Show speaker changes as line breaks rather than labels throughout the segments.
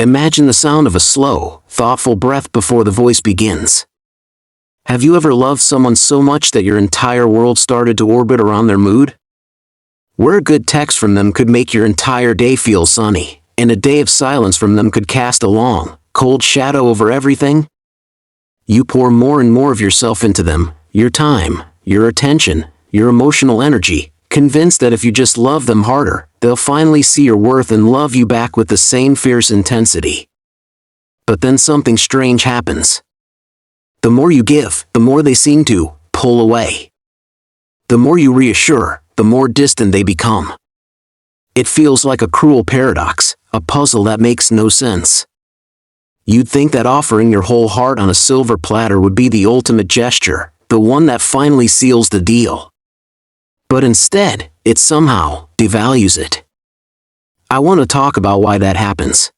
Imagine the sound of a slow, thoughtful breath before the voice begins. Have you ever loved someone so much that your entire world started to orbit around their mood? Where a good text from them could make your entire day feel sunny, and a day of silence from them could cast a long, cold shadow over everything? You pour more and more of yourself into them, your time, your attention, your emotional energy, convinced that if you just love them harder, they'll finally see your worth and love you back with the same fierce intensity. But then something strange happens. The more you give, the more they seem to pull away. The more you reassure, the more distant they become. It feels like a cruel paradox, a puzzle that makes no sense. You'd think that offering your whole heart on a silver platter would be the ultimate gesture, the one that finally seals the deal. But instead, it somehow devalues it. I want to talk about why that happens.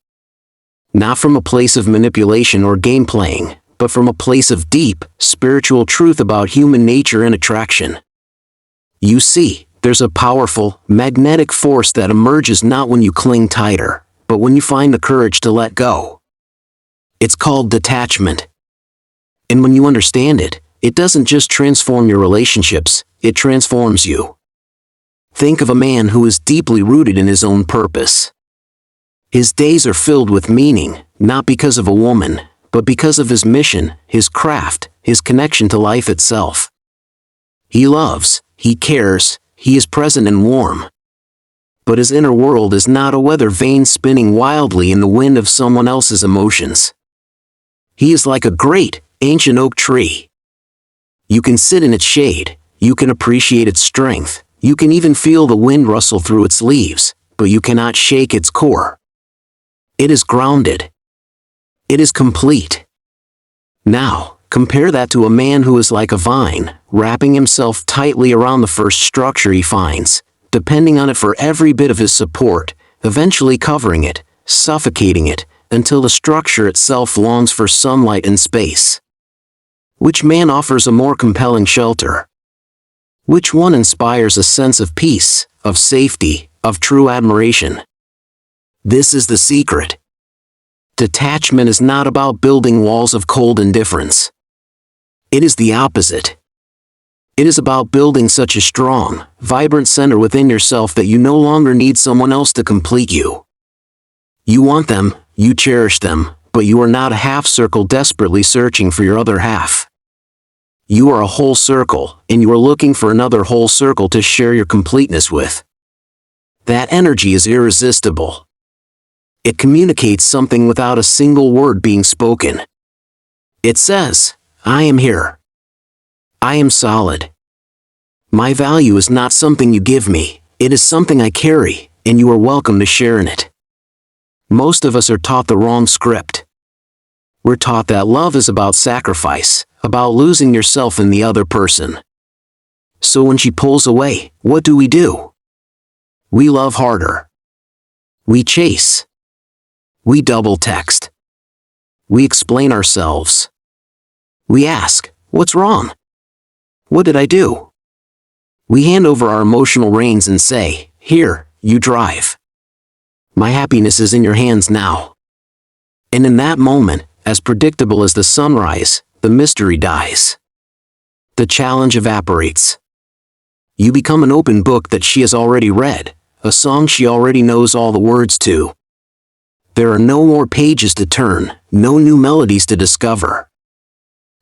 Not from a place of manipulation or game playing, but from a place of deep, spiritual truth about human nature and attraction. You see, there's a powerful, magnetic force that emerges not when you cling tighter, but when you find the courage to let go. It's called detachment. And when you understand it, it doesn't just transform your relationships, it transforms you. Think of a man who is deeply rooted in his own purpose. His days are filled with meaning, not because of a woman, but because of his mission, his craft, his connection to life itself. He loves, he cares, he is present and warm. But his inner world is not a weather vane spinning wildly in the wind of someone else's emotions. He is like a great, ancient oak tree. You can sit in its shade, you can appreciate its strength, you can even feel the wind rustle through its leaves, but you cannot shake its core. It is grounded. It is complete. Now, compare that to a man who is like a vine, wrapping himself tightly around the first structure he finds, depending on it for every bit of his support, eventually covering it, suffocating it, until the structure itself longs for sunlight and space. Which man offers a more compelling shelter? Which one inspires a sense of peace, of safety, of true admiration? This is the secret. Detachment is not about building walls of cold indifference. It is the opposite. It is about building such a strong, vibrant center within yourself that you no longer need someone else to complete you. You want them, you cherish them, but you are not a half circle desperately searching for your other half. You are a whole circle, and you are looking for another whole circle to share your completeness with. That energy is irresistible. It communicates something without a single word being spoken. It says, I am here. I am solid. My value is not something you give me, it is something I carry, and you are welcome to share in it. Most of us are taught the wrong script. We're taught that love is about sacrifice, about losing yourself in the other person. So when she pulls away, what do? We love harder. We chase. We double text. We explain ourselves. We ask, what's wrong? What did I do? We hand over our emotional reins and say, here, you drive. My happiness is in your hands now. And in that moment, as predictable as the sunrise, the mystery dies. The challenge evaporates. You become an open book that she has already read, a song she already knows all the words to. There are no more pages to turn, no new melodies to discover.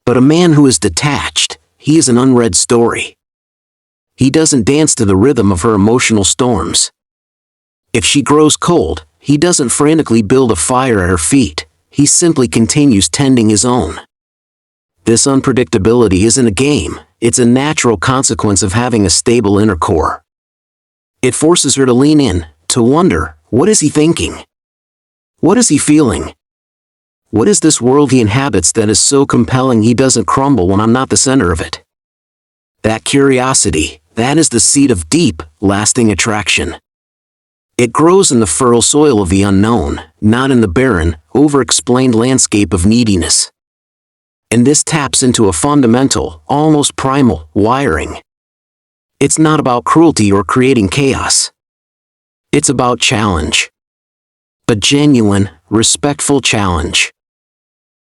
But a man who is detached, he is an unread story. He doesn't dance to the rhythm of her emotional storms. If she grows cold, he doesn't frantically build a fire at her feet, he simply continues tending his own. This unpredictability isn't a game, it's a natural consequence of having a stable inner core. It forces her to lean in, to wonder, what is he thinking? What is he feeling? What is this world he inhabits that is so compelling he doesn't crumble when I'm not the center of it? That curiosity, that is the seed of deep, lasting attraction. It grows in the fertile soil of the unknown, not in the barren, over-explained landscape of neediness. And this taps into a fundamental, almost primal, wiring. It's not about cruelty or creating chaos. It's about challenge. A genuine, respectful challenge.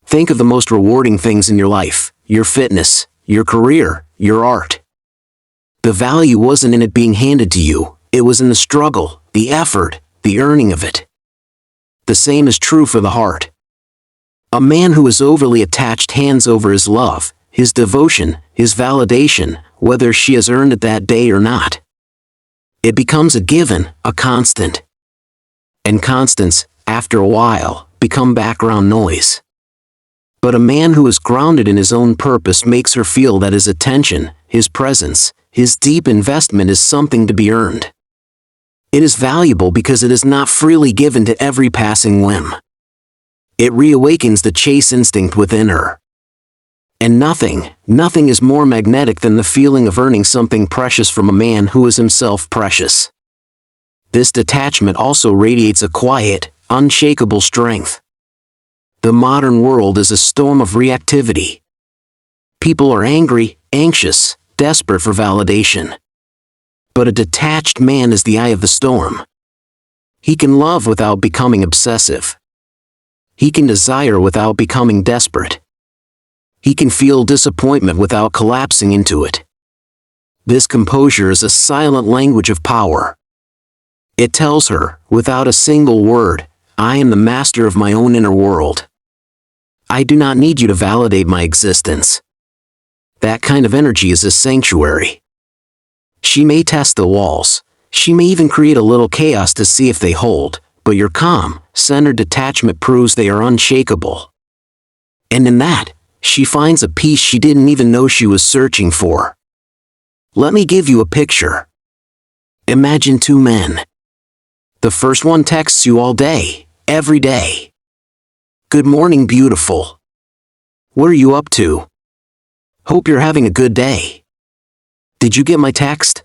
Think of the most rewarding things in your life: your fitness, your career, your art. The value wasn't in it being handed to you, it was in the struggle, the effort, the earning of it. The same is true for the heart. A man who is overly attached hands over his love, his devotion, his validation, whether she has earned it that day or not. It becomes a given, a constant. And constants, after a while, become background noise. But a man who is grounded in his own purpose makes her feel that his attention, his presence, his deep investment is something to be earned. It is valuable because it is not freely given to every passing whim. It reawakens the chase instinct within her. And nothing is more magnetic than the feeling of earning something precious from a man who is himself precious. This detachment also radiates a quiet, unshakable strength. The modern world is a storm of reactivity. People are angry, anxious, desperate for validation. But a detached man is the eye of the storm. He can love without becoming obsessive. He can desire without becoming desperate. He can feel disappointment without collapsing into it. This composure is a silent language of power. It tells her, without a single word, I am the master of my own inner world. I do not need you to validate my existence. That kind of energy is a sanctuary. She may test the walls, she may even create a little chaos to see if they hold, but your calm, centered detachment proves they are unshakable. And in that, she finds a peace she didn't even know she was searching for. Let me give you a picture. Imagine two men. The first one texts you all day, every day. Good morning, beautiful. What are you up to? Hope you're having a good day. Did you get my text?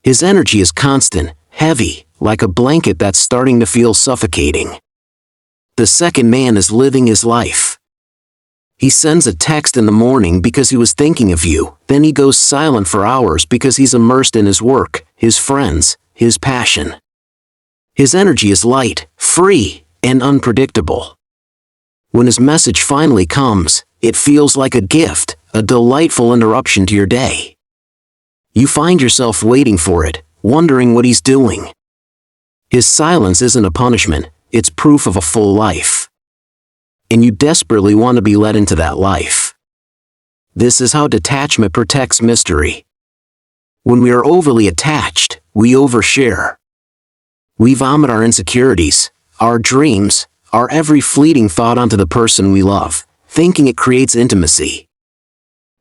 His energy is constant, heavy, like a blanket that's starting to feel suffocating. The second man is living his life. He sends a text in the morning because he was thinking of you, then he goes silent for hours because he's immersed in his work, his friends, his passion. His energy is light, free, and unpredictable. When his message finally comes, it feels like a gift, a delightful interruption to your day. You find yourself waiting for it, wondering what he's doing. His silence isn't a punishment, it's proof of a full life. And you desperately want to be let into that life. This is how detachment protects mystery. When we are overly attached, we overshare. We vomit our insecurities, our dreams, our every fleeting thought onto the person we love, thinking it creates intimacy.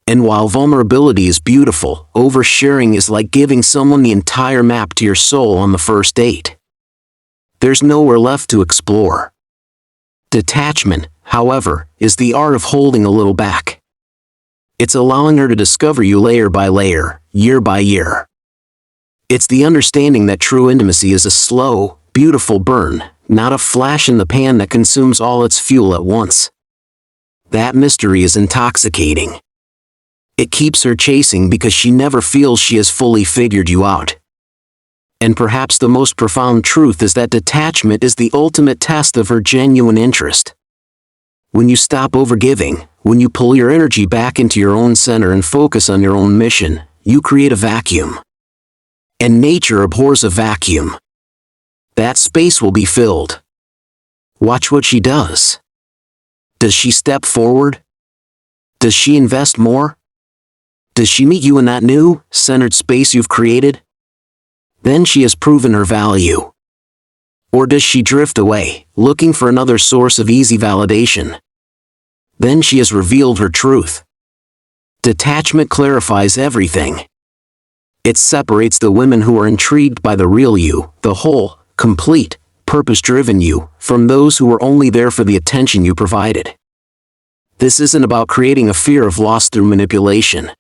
And while vulnerability is beautiful, oversharing is like giving someone the entire map to your soul on the first date. There's nowhere left to explore. Detachment, however, is the art of holding a little back. It's allowing her to discover you layer by layer, year by year. It's the understanding that true intimacy is a slow, beautiful burn, not a flash in the pan that consumes all its fuel at once. That mystery is intoxicating. It keeps her chasing because she never feels she has fully figured you out. And perhaps the most profound truth is that detachment is the ultimate test of her genuine interest. When you stop overgiving, when you pull your energy back into your own center and focus on your own mission, you create a vacuum. And nature abhors a vacuum. That space will be filled. Watch what she does. Does she step forward? Does she invest more? Does she meet you in that new, centered space you've created? Then she has proven her value. Or does she drift away, looking for another source of easy validation? Then she has revealed her truth. Detachment clarifies everything. It separates the women who are intrigued by the real you, the whole, complete, purpose-driven you, from those who are only there for the attention you provided. This isn't about creating a fear of loss through manipulation.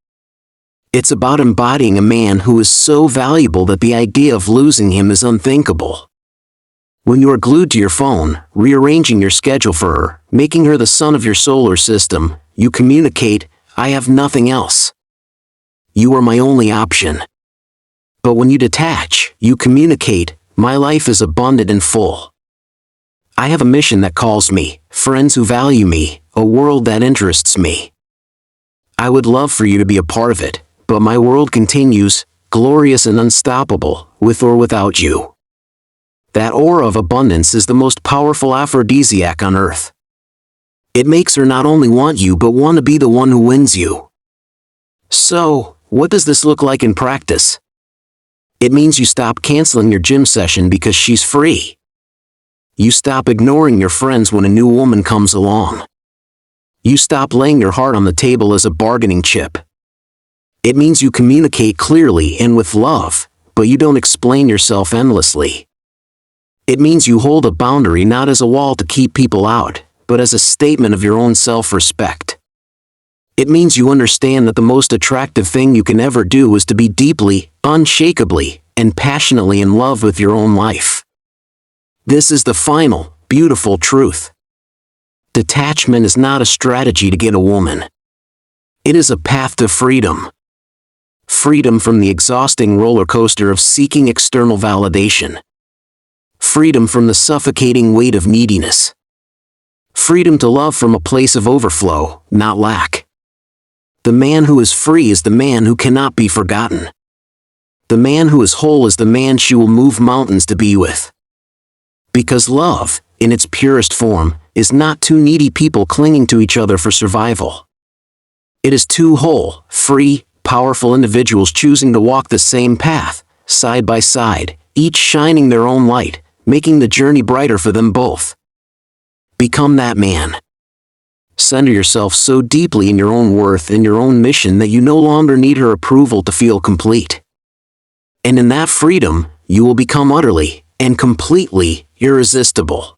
It's about embodying a man who is so valuable that the idea of losing him is unthinkable. When you are glued to your phone, rearranging your schedule for her, making her the sun of your solar system, you communicate, I have nothing else. You are my only option. But when you detach, you communicate, my life is abundant and full. I have a mission that calls me, friends who value me, a world that interests me. I would love for you to be a part of it, but my world continues, glorious and unstoppable, with or without you. That aura of abundance is the most powerful aphrodisiac on earth. It makes her not only want you but want to be the one who wins you. So, what does this look like in practice? It means you stop canceling your gym session because she's free. You stop ignoring your friends when a new woman comes along. You stop laying your heart on the table as a bargaining chip. It means you communicate clearly and with love, but you don't explain yourself endlessly. It means you hold a boundary not as a wall to keep people out, but as a statement of your own self-respect. It means you understand that the most attractive thing you can ever do is to be deeply, unshakably, and passionately in love with your own life. This is the final, beautiful truth. Detachment is not a strategy to get a woman. It is a path to freedom. Freedom from the exhausting roller coaster of seeking external validation. Freedom from the suffocating weight of neediness. Freedom to love from a place of overflow, not lack. The man who is free is the man who cannot be forgotten. The man who is whole is the man she will move mountains to be with. Because love, in its purest form, is not two needy people clinging to each other for survival. It is two whole, free, powerful individuals choosing to walk the same path, side by side, each shining their own light, making the journey brighter for them both. Become that man. Center yourself so deeply in your own worth and your own mission that you no longer need her approval to feel complete. And in that freedom, you will become utterly and completely irresistible.